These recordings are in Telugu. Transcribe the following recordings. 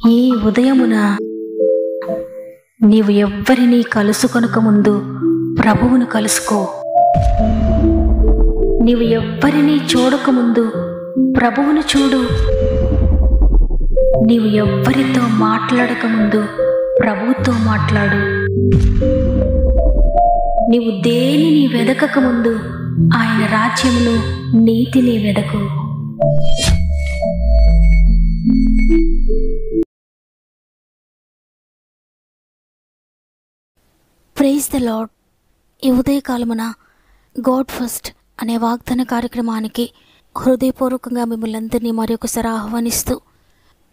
ఈ ఉదయమున నీవు ఎవ్వరినీ కలుసుకొనక ముందు ప్రభువును కలుసుకో. నీవు ఎవ్వరినీ చూడకముందు ప్రభువును చూడు. నీవు ఎవ్వరితో మాట్లాడకముందు ప్రభువుతో మాట్లాడు. నీవు దేనిని వెదకకముందు ఆయన రాజ్యమును నీతిని వెదకు. Praise the lord. ఈ ఉదయకాలమున గాడ్ ఫస్ట్ అనే వాగ్దాన కార్యక్రమానికి హృదయపూర్వకంగా మిమ్మల్ని అందరినీ మరొకసారి ఆహ్వానిస్తూ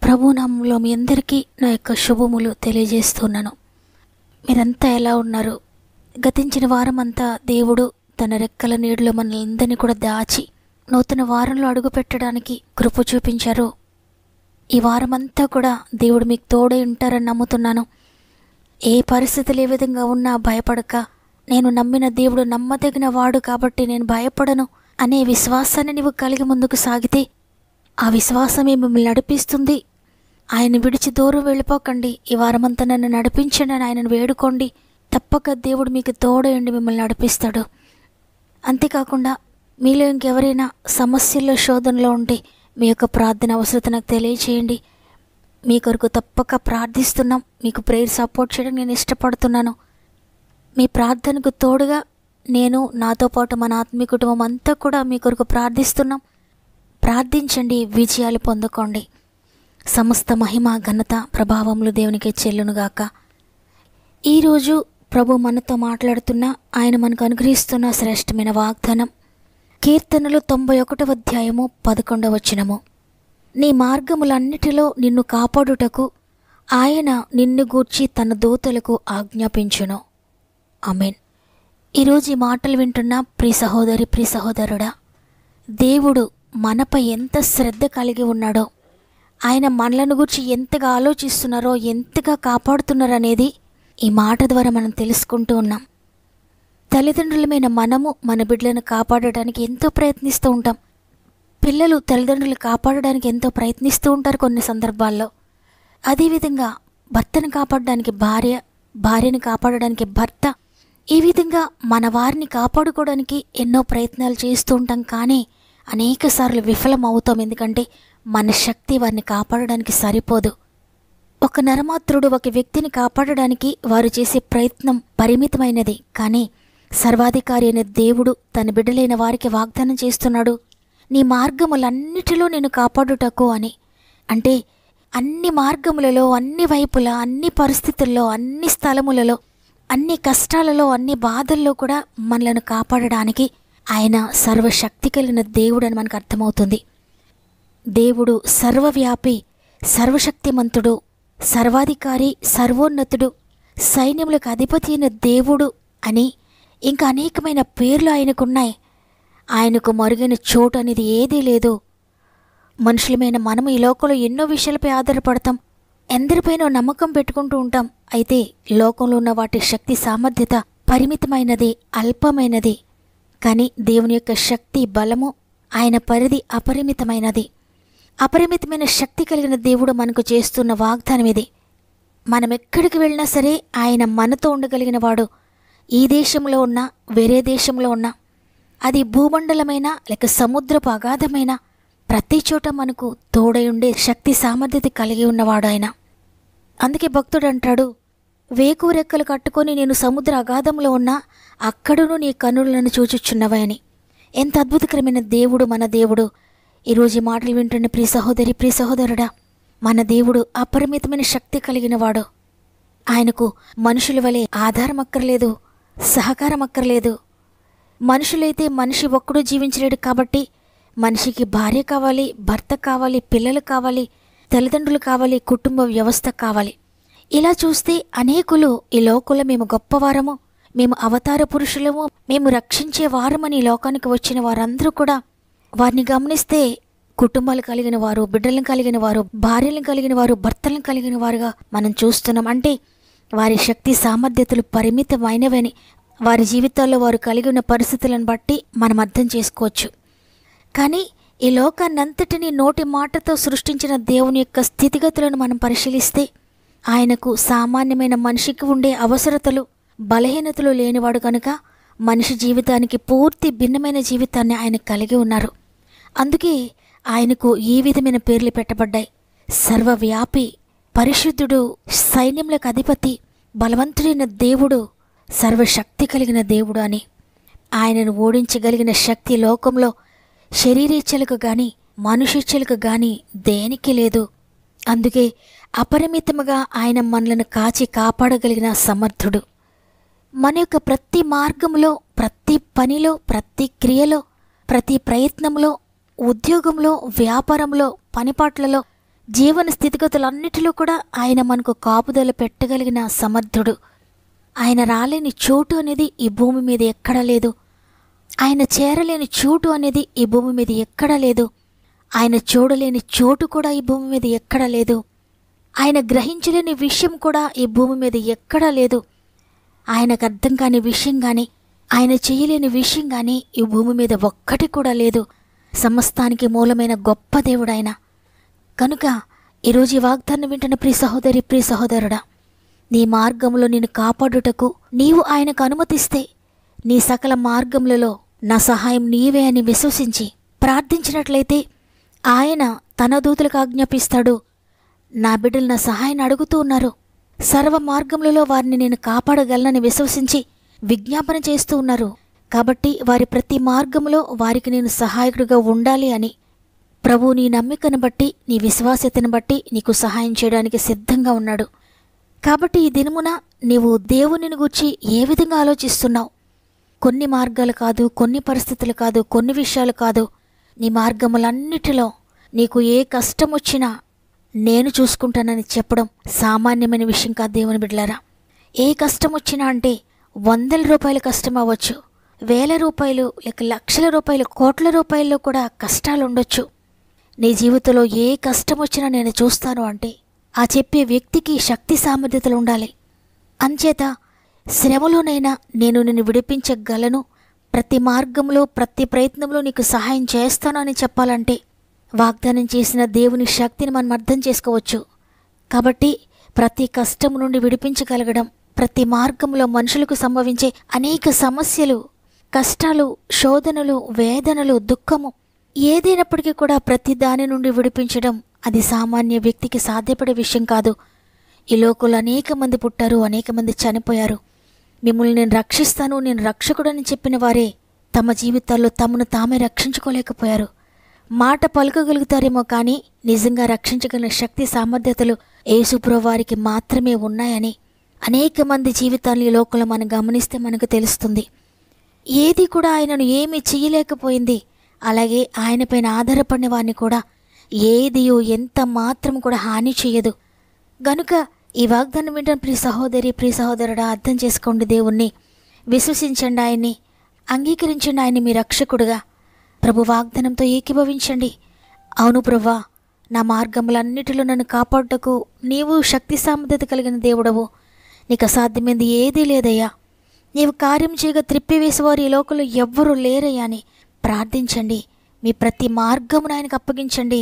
ప్రభునామంలో మీ అందరికీ నా యొక్క శుభములు తెలియజేస్తున్నాను. మీరంతా ఎలా ఉన్నారు? గతించిన వారమంతా దేవుడు తన రెక్కల నీడలో మనలందరినీ కూడా దాచి నూతన వారంలో అడుగు పెట్టడానికి కృప చూపించారు. ఈ వారమంతా కూడా దేవుడు మీకు తోడై ఉంటారని నమ్ముతున్నాను. ఏ పరిస్థితులు ఏ విధంగా ఉన్నా భయపడక, నేను నమ్మిన దేవుడు నమ్మదగిన వాడు కాబట్టి నేను భయపడను అనే విశ్వాసాన్ని నీవు కలిగి ముందుకు సాగితే ఆ విశ్వాసమే మిమ్మల్ని నడిపిస్తుంది. ఆయన విడిచి దూరం వెళ్ళిపోకండి. ఈ వారమంతా నన్ను నడిపించండి అని ఆయనను వేడుకోండి. తప్పక దేవుడు మీకు తోడయండి మిమ్మల్ని నడిపిస్తాడు. అంతేకాకుండా మీలో ఇంకెవరైనా సమస్యల్లో శోధనలో ఉంటే మీ యొక్క ప్రార్థన అవసరత నాకు తెలియచేయండి. మీ కొరకు తప్పక ప్రార్థిస్తున్నాం. మీకు ప్రేయర్ సపోర్ట్ చేయడం నేను ఇష్టపడుతున్నాను. మీ ప్రార్థనకు తోడుగా నేను, నాతో పాటు మన ఆత్మీయ కుటుంబం అంతా కూడా మీ కొరకు ప్రార్థిస్తున్నాం. ప్రార్థించండి, విజయాలు పొందుకోండి. సమస్త మహిమ ఘనత ప్రభావములు దేవునికి చెల్లునుగాక. ఈరోజు ప్రభు మనతో మాట్లాడుతున్న, ఆయన మనకు అనుగ్రహిస్తున్న శ్రేష్టమైన వాగ్దానం కీర్తనలు 91వ అధ్యాయము 11వ వచనము. నీ మార్గములన్నిటిలో నిన్ను కాపాడుటకు ఆయన నిన్ను గూర్చి తన దూతలకు ఆజ్ఞాపించును. ఆమేన్. ఈరోజు ఈ మాటలు వింటున్న ప్రియ సహోదరి, ప్రియ సహోదరుడా, దేవుడు మనపై ఎంత శ్రద్ధ కలిగి ఉన్నాడో, ఆయన మనలను గురించి ఎంతగా ఆలోచిస్తున్నారో, ఎంతగా కాపాడుతున్నారో అనేది ఈ మాట ద్వారా మనం తెలుసుకుంటూ ఉన్నాం. తల్లిదండ్రులమైన మనము మన బిడ్డలను కాపాడడానికి ఎంతో ప్రయత్నిస్తూ ఉంటాం. పిల్లలు తల్లిదండ్రులు కాపాడడానికి ఎంతో ప్రయత్నిస్తూ ఉంటారు కొన్ని సందర్భాల్లో. అదేవిధంగా భర్తను కాపాడడానికి భార్య, భార్యను కాపాడడానికి భర్త, ఈ విధంగా మన వారిని కాపాడుకోవడానికి ఎన్నో ప్రయత్నాలు చేస్తూ ఉంటాం. కానీ అనేక సార్లు విఫలం అవుతాం. ఎందుకంటే మన శక్తి వారిని కాపాడడానికి సరిపోదు. ఒక నరమాత్రుడు ఒక వ్యక్తిని కాపాడడానికి వారు చేసే ప్రయత్నం పరిమితమైనది. కానీ సర్వాధికారి అయిన దేవుడు తన బిడ్డలైన వారికి వాగ్దానం చేస్తున్నాడు, నీ మార్గములన్నిటిలో నేను కాపాడుటకు అని. అంటే అన్ని మార్గములలో, అన్ని వైపులా, అన్ని పరిస్థితుల్లో, అన్ని స్థలములలో, అన్ని కష్టాలలో, అన్ని బాధల్లో కూడా మనలను కాపాడడానికి ఆయన సర్వశక్తి కలిగిన దేవుడు అని మనకు అర్థమవుతుంది. దేవుడు సర్వవ్యాపి, సర్వశక్తిమంతుడు, సర్వాధికారి, సర్వోన్నతుడు, సైన్యములకు అధిపతి అయిన దేవుడు అని ఇంకా అనేకమైన పేర్లు ఆయనకున్నాయి. ఆయనకు మరుగైన చోటు అనేది ఏదీ లేదు. మనుషులమైన మనము ఈ లోకంలో ఎన్నో విషయాలపై ఆధారపడతాం, ఎందరిపైనో నమ్మకం పెట్టుకుంటూ ఉంటాం. అయితే లోకంలో ఉన్న వాటి శక్తి సామర్థ్యత పరిమితమైనది, అల్పమైనది. కానీ దేవుని యొక్క శక్తి, బలము, ఆయన పరిధి అపరిమితమైనది. అపరిమితమైన శక్తి కలిగిన దేవుడు మనకు చేస్తున్న వాగ్దానం ఇది. మనం ఎక్కడికి వెళ్ళినా సరే ఆయన మనతో ఉండగలిగిన వాడు. ఈ దేశంలో ఉన్నా, వేరే దేశంలో ఉన్నా, అది భూమండలమైన లేక సముద్రపు అగాధమైన ప్రతి చోట మనకు తోడై ఉండే శక్తి సామర్థ్యత కలిగి ఉన్నవాడు ఆయన. అందుకే భక్తుడు అంటాడు, వేకువ రెక్కలు కట్టుకొని నేను సముద్ర అగాధంలో ఉన్నా అక్కడును నీ కన్నులను చూచుచున్నవా అని. ఎంత అద్భుతకరమైన దేవుడు మన దేవుడు. ఈరోజు ఈ మాటలు వింటున్న ప్రియ సహోదరి, ప్రియ సహోదరుడా, మన దేవుడు అపరిమితమైన శక్తి కలిగిన వాడు. ఆయనకు మనుషుల వలె ఆధారం అక్కర్లేదు, సహకారం అక్కర్లేదు. మనుషులైతే మనిషి ఒక్కడూ జీవించలేడు. కాబట్టి మనిషికి భార్య కావాలి, భర్త కావాలి, పిల్లలు కావాలి, తల్లిదండ్రులు కావాలి, కుటుంబ వ్యవస్థ కావాలి. ఇలా చూస్తే అనేకులు ఈ లోకంలో మేము గొప్పవారము, మేము అవతార పురుషులము, మేము రక్షించే వారమని ఈ లోకానికి వచ్చిన వారందరూ కూడా వారిని గమనిస్తే కుటుంబాలు కలిగిన వారు, బిడ్డలను కలిగిన వారు, భార్యలను కలిగిన వారు, భర్తలను కలిగిన వారుగా మనం చూస్తున్నాం. అంటే వారి శక్తి సామర్థ్యతలు పరిమితమైనవని వారి జీవితాల్లో వారు కలిగి ఉన్న పరిస్థితులను బట్టి మనం అర్థం చేసుకోవచ్చు. కానీ ఈ లోకాన్నంతటినీ నోటి మాటతో సృష్టించిన దేవుని యొక్క స్థితిగతులను మనం పరిశీలిస్తే ఆయనకు సామాన్యమైన మనిషికి ఉండే అవసరతలు, బలహీనతలు లేనివాడు కనుక మనిషి జీవితానికి పూర్తి భిన్నమైన జీవితాన్ని ఆయన కలిగి ఉన్నారు. అందుకే ఆయనకు ఈ విధమైన పేర్లు పెట్టబడ్డాయి. సర్వవ్యాపి, పరిశుద్ధుడు, సైన్యములకు అధిపతి, బలవంతుడైన దేవుడు, సర్వశక్తి కలిగిన దేవుడు అని. ఆయనను ఓడించగలిగిన శక్తి లోకంలో శరీరేచ్ఛలకు గాని మనుషిచ్ఛలకు గాని దేనికి లేదు. అందుకే అపరిమితముగా ఆయన మనలను కాచి కాపాడగలిగిన సమర్థుడు. మన యొక్క ప్రతి మార్గంలో, ప్రతి పనిలో, ప్రతి క్రియలో, ప్రతి ప్రయత్నంలో, ఉద్యోగంలో, వ్యాపారంలో, పనిపాట్లలో, జీవన స్థితిగతులన్నిటిలో కూడా ఆయన మనకు కాపుదల పెట్టగలిగిన సమర్థుడు. ఆయన రాలేని చోటు అనేది ఈ భూమి మీద ఎక్కడా లేదు. ఆయన చేరలేని చోటు అనేది ఈ భూమి మీద ఎక్కడా లేదు. ఆయన చూడలేని చోటు కూడా ఈ భూమి మీద ఎక్కడా లేదు. ఆయన గ్రహించలేని విషయం కూడా ఈ భూమి మీద ఎక్కడా లేదు. ఆయనకు అర్థం కాని విషయం కానీ, ఆయన చేయలేని విషయం కానీ ఈ భూమి మీద ఒక్కటి కూడా లేదు. సమస్తానికి మూలమైన గొప్ప దేవుడు ఆయన. కనుక ఈరోజు ఈ వాగ్దానం వింటున్న ప్రియ సహోదరి, ప్రియ సహోదరుడా, నీ మార్గంలో నిన్ను కాపాడుటకు నీవు ఆయనకు అనుమతిస్తే నీ సకల మార్గములలో నా సహాయం నీవే అని విశ్వసించి ప్రార్థించినట్లయితే ఆయన తన దూతలకు ఆజ్ఞాపిస్తాడు. నా బిడ్డలు నా సహాయాన్ని అడుగుతూ ఉన్నారు, సర్వ మార్గములలో వారిని నేను కాపాడగలనని విశ్వసించి విజ్ఞాపన చేస్తూ ఉన్నారు. కాబట్టి వారి ప్రతి మార్గములో వారికి నేను సహాయకుడిగా ఉండాలి అని ప్రభువు నీ నమ్మికను బట్టి, నీ విశ్వాస్యతను బట్టి నీకు సహాయం చేయడానికి సిద్ధంగా ఉన్నాడు. కాబట్టి ఈ దినమున నీవు దేవునిని గూర్చి ఏ విధంగా ఆలోచిస్తున్నావు? కొన్ని మార్గాలు కాదు, కొన్ని పరిస్థితులు కాదు, కొన్ని విషయాలు కాదు, నీ మార్గములన్నిటిలో నీకు ఏ కష్టం వచ్చినా నేను చూసుకుంటానని చెప్పడం సామాన్యమైన విషయం కాదు దేవుని బిడ్డలారా. ఏ కష్టం వచ్చినా అంటే 100 రూపాయల కష్టం అవ్వచ్చు, 1000 రూపాయలు, లేక లక్షల రూపాయలు, కోట్ల రూపాయల్లో కూడా కష్టాలు ఉండొచ్చు. నీ జీవితంలో ఏ కష్టం వచ్చినా నేను చూస్తాను అంటే ఆ చెప్పే వ్యక్తికి శక్తి సామర్థ్యతలు ఉండాలి. అంచేత శ్రమలోనైనా నేను నిన్ను విడిపించగలను, ప్రతి మార్గంలో, ప్రతి ప్రయత్నంలో నీకు సహాయం చేస్తాను అని చెప్పాలంటే వాగ్దానం చేసిన దేవుని శక్తిని మనం అర్థం చేసుకోవచ్చు. కాబట్టి ప్రతి కష్టం నుండి విడిపించగలగడం, ప్రతి మార్గంలో మనుషులకు సంభవించే అనేక సమస్యలు, కష్టాలు, శోధనలు, వేదనలు, దుఃఖము ఏదైనప్పటికీ కూడా ప్రతి దాని నుండి విడిపించడం అది సామాన్య వ్యక్తికి సాధ్యపడే విషయం కాదు. ఈ లోకంలో అనేక మంది పుట్టారు, అనేక మంది చనిపోయారు. మిమ్మల్ని నేను రక్షిస్తాను, నేను రక్షకుడని చెప్పిన వారే తమ జీవితాల్లో తమను తామే రక్షించుకోలేకపోయారు. మాట పలుకగలుగుతారేమో కానీ నిజంగా రక్షించగలిగిన శక్తి సామర్థ్యతలు యేసుప్రభువు వారికి మాత్రమే ఉన్నాయని అనేక మంది జీవితాన్ని ఈ లోకంలో మనం గమనిస్తే మనకు తెలుస్తుంది. ఏది కూడా ఆయనను ఏమీ చేయలేకపోయింది. అలాగే ఆయనపైన ఆధారపడిన వారిని కూడా ఏదియో ఎంత మాత్రం కూడా హాని చేయదు. గనుక ఈ వాగ్దానం వింటున్న ప్రియ సహోదరి, ప్రియ సహోదరుడా, అర్థం చేసుకోండి. దేవుణ్ణి విశ్వసించండి, ఆయన్ని అంగీకరించండి, ఆయన్ని మీ రక్షకుడుగా. ప్రభు వాగ్దానంతో ఏకీభవించండి. అవును ప్రభువా, నా మార్గములన్నిటిలో నన్ను కాపాడుటకు నీవు శక్తి సామర్థ్యత కలిగిన దేవుడవు. నీకు అసాధ్యమైంది ఏదీ లేదయ్యా. నీవు కార్యం చేయగా త్రిప్పివేసేవారు ఈ లోకంలో ఎవ్వరూ లేరయ్యా అని ప్రార్థించండి. మీ ప్రతి మార్గమును ఆయనకు అప్పగించండి.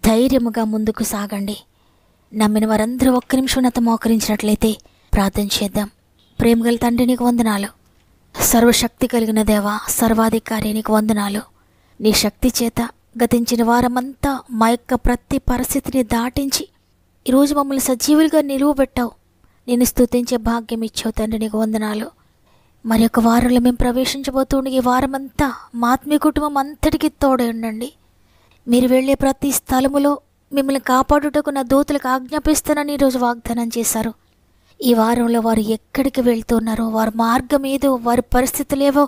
ధైర్యముగా ముందుకు సాగండి. నమ్మిన వారందరూ ఒక్క నిమిషం నాతో మోకరించినట్లయితే ప్రార్థన చేద్దాం. ప్రేమగల తండ్రి, నీకు వందనాలు. సర్వశక్తి కలిగిన దేవా, సర్వాధికారి, నీకు వందనాలు. నీ శక్తి చేత గతించిన వారమంతా మా యొక్క ప్రతి పరిస్థితిని దాటించి ఈరోజు మమ్మల్ని సజీవులుగా నిలువబెట్టావు. నేను స్తుతించే భాగ్యం ఇచ్చావు తండ్రి, నీకు వందనాలు. మరి యొక్క వారంలో మేము ప్రవేశించబోతుండే ఈ వారమంతా మా ఆత్మీయ కుటుంబం అంతటికీ తోడే ఉండండి. మీరు వెళ్ళే ప్రతి స్థలములో మిమ్మల్ని కాపాడుటకు నా దూతలకు ఆజ్ఞాపిస్తానని ఈరోజు వాగ్దానం చేశారు. ఈ వారంలో వారు ఎక్కడికి వెళ్తున్నారో, వారి మార్గం ఏదో, వారి పరిస్థితులు ఏవో,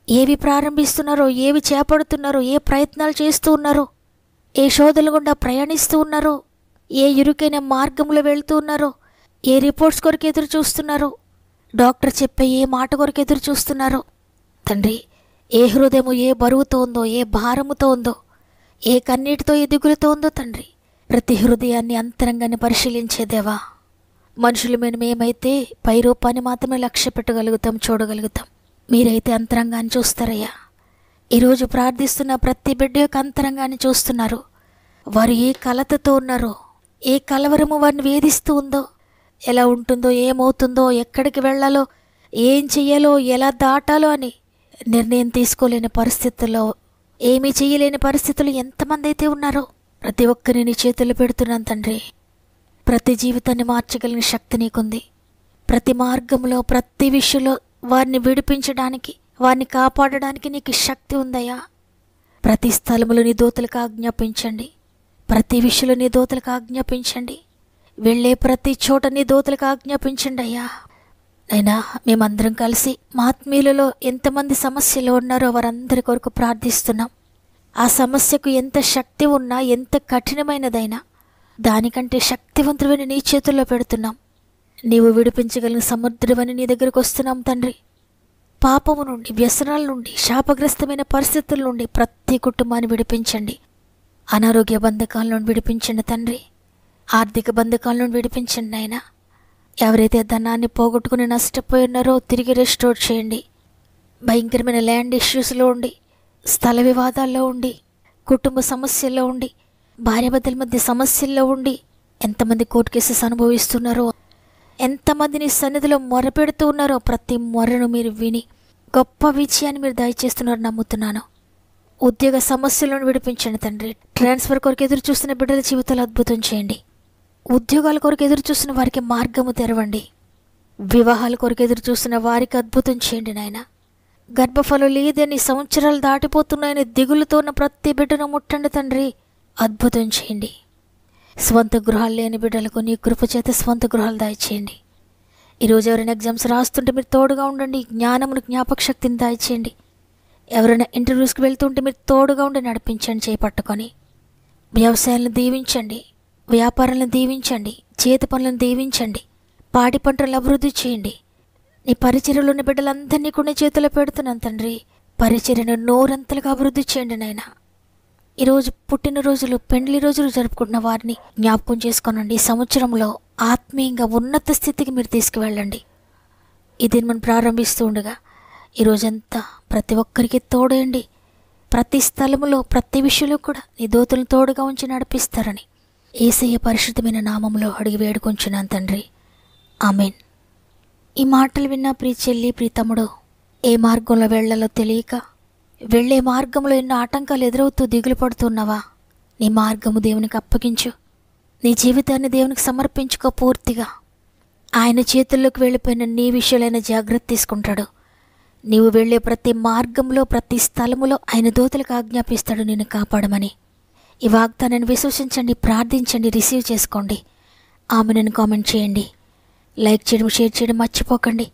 ఏవి ప్రారంభిస్తున్నారో, ఏవి చేపడుతున్నారో, ఏ ప్రయత్నాలు చేస్తూ ఉన్నారో, ఏ శోధనల గుండా ప్రయాణిస్తూ ఉన్నారో, ఏ ఇరుకైన మార్గంలో వెళ్తూ ఉన్నారో, ఏ రిపోర్ట్స్ కొరకు ఎదురు చూస్తున్నారో, డాక్టర్ చెప్పే ఏ మాట కొరకు ఎదురు చూస్తున్నారో తండ్రి, ఏ హృదయము ఏ బరువుతో ఉందో, ఏ భారముతో ఉందో, ఏ కన్నీటితో ఏ దిగులుతో ఉందో తండ్రి, ప్రతి హృదయాన్ని అంతరంగాన్ని పరిశీలించేదేవా. మనుషులు మేమైతే పై రూపాన్ని మాత్రమే లక్ష్య పెట్టగలుగుతాం, చూడగలుగుతాం. మీరైతే అంతరంగాన్ని చూస్తారయ్యా. ఈరోజు ప్రార్థిస్తున్న ప్రతి బిడ్డ యొక్క అంతరంగాన్ని చూస్తున్నారు. వారు ఏ కలతతో ఉన్నారో, ఏ కలవరము వారిని వేధిస్తూ ఉందో, ఎలా ఉంటుందో, ఏమవుతుందో, ఎక్కడికి వెళ్ళాలో, ఏం చెయ్యాలో, ఎలా దాటాలో అని నిర్ణయం తీసుకోలేని పరిస్థితుల్లో, ఏమీ చేయలేని పరిస్థితులు ఎంతమంది అయితే ఉన్నారో ప్రతి ఒక్కరిని నీ చేతుల్లో పెడుతున్నాను తండ్రి. ప్రతి జీవితాన్ని మార్చగలిగిన శక్తి నీకుంది. ప్రతి మార్గంలో, ప్రతి విషయంలో వారిని విడిపించడానికి, వారిని కాపాడడానికి నీకు శక్తి ఉందయ్యా. ప్రతి స్థలములో నీ దూతలకు ఆజ్ఞాపించండి. ప్రతి విషయంలో నీ దూతలకు ఆజ్ఞాపించండి. వెళ్ళే ప్రతి చోట నీ దూతలకు ఆజ్ఞాపించండి అయ్యా. అయినా మేమందరం కలిసి మా ఆత్మీయులలో ఎంతమంది సమస్యలు ఉన్నారో వారందరి కొరకు ప్రార్థిస్తున్నాం. ఆ సమస్యకు ఎంత శక్తి ఉన్నా, ఎంత కఠినమైనదైనా దానికంటే శక్తివంతుడని నీ చేతుల్లో పెడుతున్నాం. నీవు విడిపించగలిగిన సముద్రమని నీ దగ్గరకు వస్తున్నాం తండ్రి. పాపము నుండి, వ్యసనాల నుండి, శాపగ్రస్తమైన పరిస్థితుల నుండి ప్రతి కుటుంబాన్ని విడిపించండి. అనారోగ్య బంధకాల నుండి విడిపించండి తండ్రి. ఆర్థిక బంధకాల నుండి విడిపించండి నాయనా. ఎవరైతే ధనాన్ని పోగొట్టుకుని నష్టపోయి ఉన్నారో తిరిగి రెస్టోర్ చేయండి. భయంకరమైన ల్యాండ్ ఇష్యూస్లో ఉండి, స్థల వివాదాల్లో ఉండి, కుటుంబ సమస్యల్లో ఉండి, భార్యాభర్తల మధ్య సమస్యల్లో ఉండి ఎంతమంది కోర్టు కేసెస్ అనుభవిస్తున్నారో, ఎంతమందిని సన్నిధిలో మొరపెడుతూ ఉన్నారో ప్రతి మొరను మీరు విని గొప్ప విజయాన్ని మీరు దయచేస్తున్నారు నమ్ముతున్నాను. ఉద్యోగ సమస్యలను విడిపించండి తండ్రి. ట్రాన్స్ఫర్ కొరకు ఎదురు చూస్తున్న బిడ్డల జీవితాలు అద్భుతం చేయండి. ఉద్యోగాల కొరకు ఎదురు చూస్తున్న వారికి మార్గము తెరవండి. వివాహాల కొరకు ఎదురు చూస్తున్న వారికి అద్భుతం చేయండి నాయన. గర్భఫలం లేదని, సంవత్సరాలు దాటిపోతున్నాయని దిగులుతో ఉన్న ప్రతి బిడ్డను ముట్టండి తండ్రి. అద్భుతం చేయండి. స్వంత గృహాలు లేని బిడ్డలకు నీ కృపచేత స్వంత గృహాలు దయచేయండి. ఈరోజు ఎవరైనా ఎగ్జామ్స్ రాస్తుంటే మీరు తోడుగా ఉండండి. జ్ఞానమును, జ్ఞాపక శక్తిని దయచేయండి. ఎవరైనా ఇంటర్వ్యూస్కి వెళ్తుంటే మీరు తోడుగా ఉండి నడిపించండి, చేపట్టుకొని. వ్యవసాయాలను దీవించండి, వ్యాపారాలను దీవించండి, చేతి పనులను దీవించండి, పాడి పంటలను అభివృద్ధి చేయండి. నీ పరిచర్యలో ఉన్న బిడ్డలందరినీ కూడా చేతిలో పెడుతున్నాను తండ్రి. పరిచర్యను నోరంతలుగా అభివృద్ధి చేయండి నాయన. ఈరోజు పుట్టినరోజులు, పెండ్లి రోజులు జరుపుకుంటున్న వారిని జ్ఞాపకం చేసుకోనండి. ఈ సంవత్సరంలో ఆత్మీయంగా ఉన్నత స్థితికి మీరు తీసుకువెళ్ళండి. ఇది మనం ప్రారంభిస్తూ ఉండగా ఈరోజంతా ప్రతి ఒక్కరికి తోడేయండి. ప్రతి స్థలములో, ప్రతి విషయంలో కూడా నీ దూతలను తోడుగా ఉంచి నడిపిస్తారని యేసయ్య పరిశుద్ధమైన నామములో అడిగి వేడుకొంచున్నాను తండ్రి. ఆమెన్. ఈ మాటలు విన్న ప్రియ చెల్లి, ప్రియ తమ్ముడు, ఏ మార్గంలో వెళ్ళాలో తెలియక వెళ్ళే మార్గంలో ఎన్నో ఆటంకాలు ఎదురవుతూ దిగులు పడుతున్నావా? నీ మార్గము దేవునికి అప్పగించు. నీ జీవితాన్ని దేవునికి సమర్పించుకో పూర్తిగా. ఆయన చేతుల్లోకి వెళ్ళిపోయిన నీ విషయాలైన జాగ్రత్త తీసుకుంటాడు. నీవు వెళ్ళే ప్రతి మార్గంలో, ప్రతి స్థలములో ఆయన దూతలకు ఆజ్ఞాపిస్తాడు నిన్ను కాపాడమని. ఈ వాగ్దానాన్ని విశ్వసించండి, ప్రార్థించండి, రిసీవ్ చేసుకోండి. ఆమెను కామెంట్ చేయండి, లైక్ చేయడం, షేర్ చేయడం మర్చిపోకండి.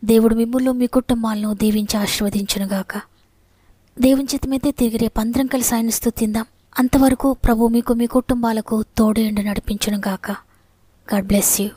దేవుడు మిమ్ములను, మీ కుటుంబాలను దీవించి ఆశీర్వదించునుగాక. దేవుని చిత్తమైతే తిరిగి రేపు అందరం కలిసి ఆయన స్తుతిందాం. అంతవరకు ప్రభు మీకు, మీ కుటుంబాలకు తోడేండి నడిపించునుగాక. God bless you.